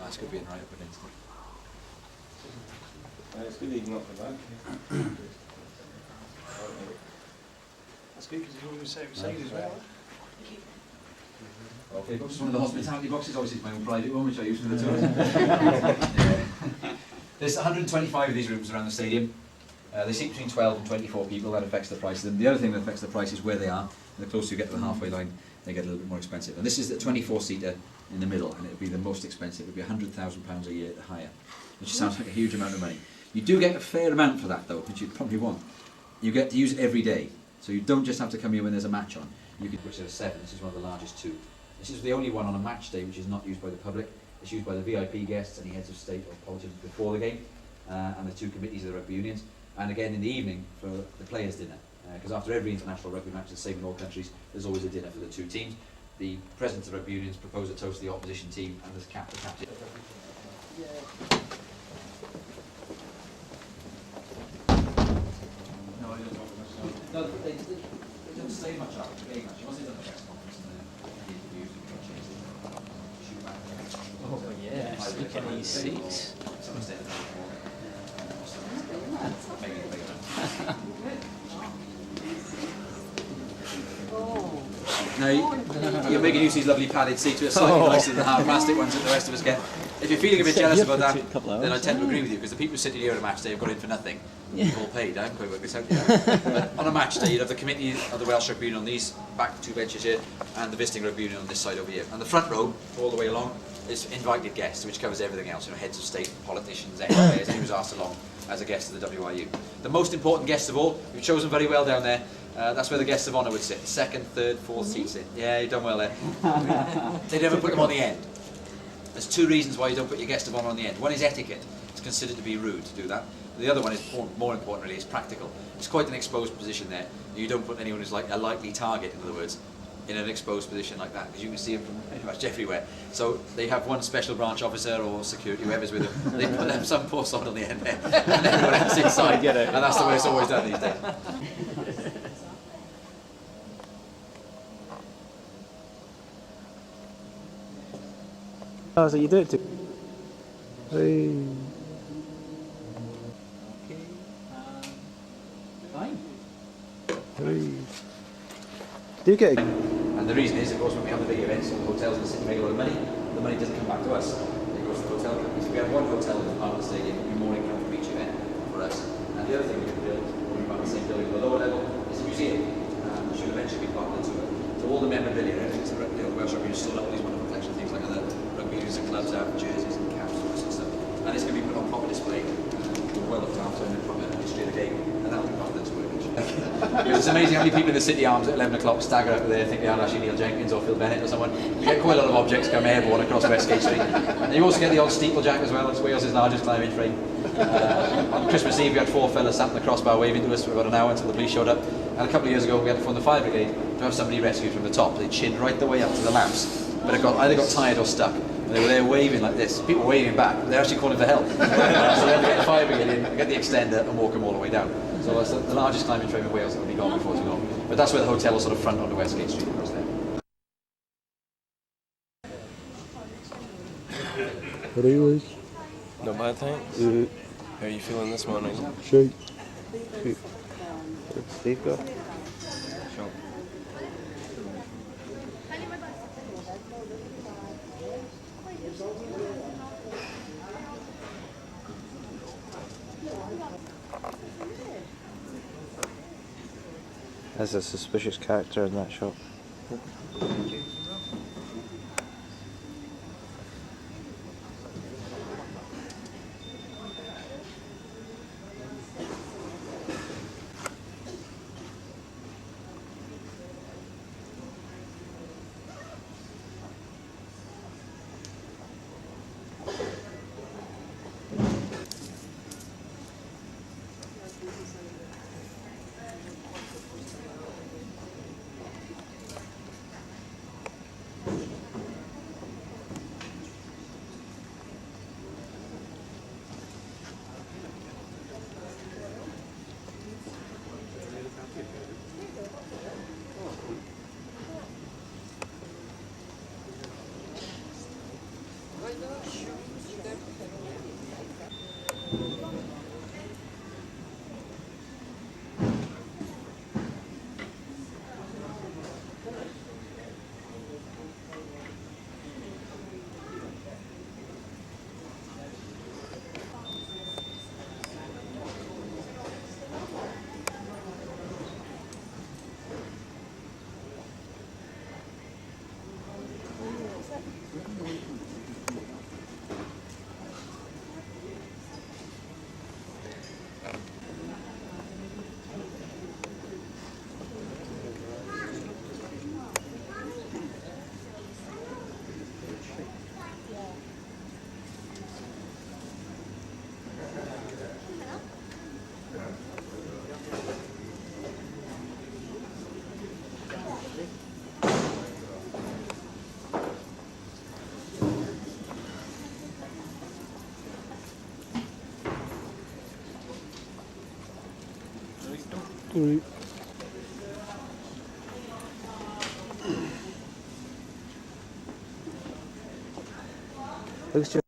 That's good being right up against it. It's good even up the back. That's good because you're always saying as well. Okay, this is one of the hospitality boxes. Obviously, it's my own private one, which I use for the tours. Yeah. There's 125 of these rooms around the stadium. They seat between 12 and 24 people. That affects the price of them. The other thing that affects the price is where they are. And the closer you get to the halfway line, they get a little bit more expensive. And this is the 24-seater in the middle, and it would be the most expensive. It would be £100,000 a year to hire, which sounds like a huge amount of money. You do get a fair amount for that, though, which you probably want. You get to use it every day, so you don't just have to come here when there's a match on. You could, which is a 7. This is one of the largest 2. This is the only one on a match day which is not used by the public. It's used by the VIP guests, any heads of state or politicians before the game, and the 2 committees of the rugby unions. And again in the evening for the players' dinner, because after every international rugby match, the same in all countries, there's always a dinner for the 2 teams. The presidents of rugby unions propose a toast to the opposition team, and there's the captain. No, they don't say much after the game, actually. Once they've done the press conference and the interviews and the changes, shoot back. Oh yes, look at these seats. Someone stayed there before. Now, you're making use of these lovely padded seats, which are slightly nicer than the hard plastic ones that the rest of us get. If you're feeling a bit jealous about that, then I tend to agree with you, because the people sitting here on a match day have got in for nothing. You've all paid, I haven't quite worked this out yet. But on a match day, you'd have the committee of the Welsh Rugby Union on these back 2 benches here, and the visiting Rugby Union on this side over here. And the front row, all the way along, is invited guests, which covers everything else, heads of state, politicians, ex-players, anyone who's asked along as a guest of the WRU. The most important guests of all, you've chosen very well down there. That's where the guests of honour would sit. 2nd, 3rd, 4th seats in. Yeah, you've done well there. They never put them on the end. There's 2 reasons why you don't put your guest of honour on the end. One is etiquette. It's considered to be rude to do that. The other one is more important, really, is practical. It's quite an exposed position there. You don't put anyone who's like a likely target, in other words, in an exposed position like that, because you can see them from pretty much everywhere. So they have one special branch officer or security, whoever's with them. They put them some poor sod on the end there, and everyone else inside. And that's the way it's always done these days. Oh, so you do it too? Hey. Okay, fine. Hey. Do you get a... And the reason is, of course, when we have the big events, the hotels in the city make a lot of money. The money doesn't come back to us. It goes to the hotel companies. If we have one hotel in the part of the stadium, it would be more income from each event for us. And the other thing we can build, when we're the same building at the lower level, is a museum, which should eventually be part of the tour. So all the memorabilia, everything's the Welsh Rugby Union stored up all these wonderful collections, things like other rugby unions and clubs have, jerseys and caps and all this sort of stuff. And it's going to be put on proper display, well looked after, and proper history of the game, and that'll be part of the tour eventually. It's amazing how many people in the City Arms at 11 o'clock stagger up there thinking they're actually Neil Jenkins or Phil Bennett or someone. You get quite a lot of objects come airborne across Westgate Street. And you also get the old steeplejack as well. It's Wales' largest climbing frame. On Christmas Eve we had 4 fellas sat in the crossbar waving to us for about an hour until the police showed up. And a couple of years ago we had to phone the fire brigade to have somebody rescued from the top. They chinned right the way up to the lamps, but it either got tired or stuck. And they were there waving like this. People were waving back, but they're actually calling for help. So they had to get the fire brigade in, get the extender and walk them all the way down. So that's the largest climbing frame in Wales that will be gone before too long. But that's where the hotel will sort of front onto Westgate Street across there. What are you like? Not bad, thanks. How are you feeling this morning? Shoot. Steve go. Sure. There's a suspicious character in that shop. Right. Looks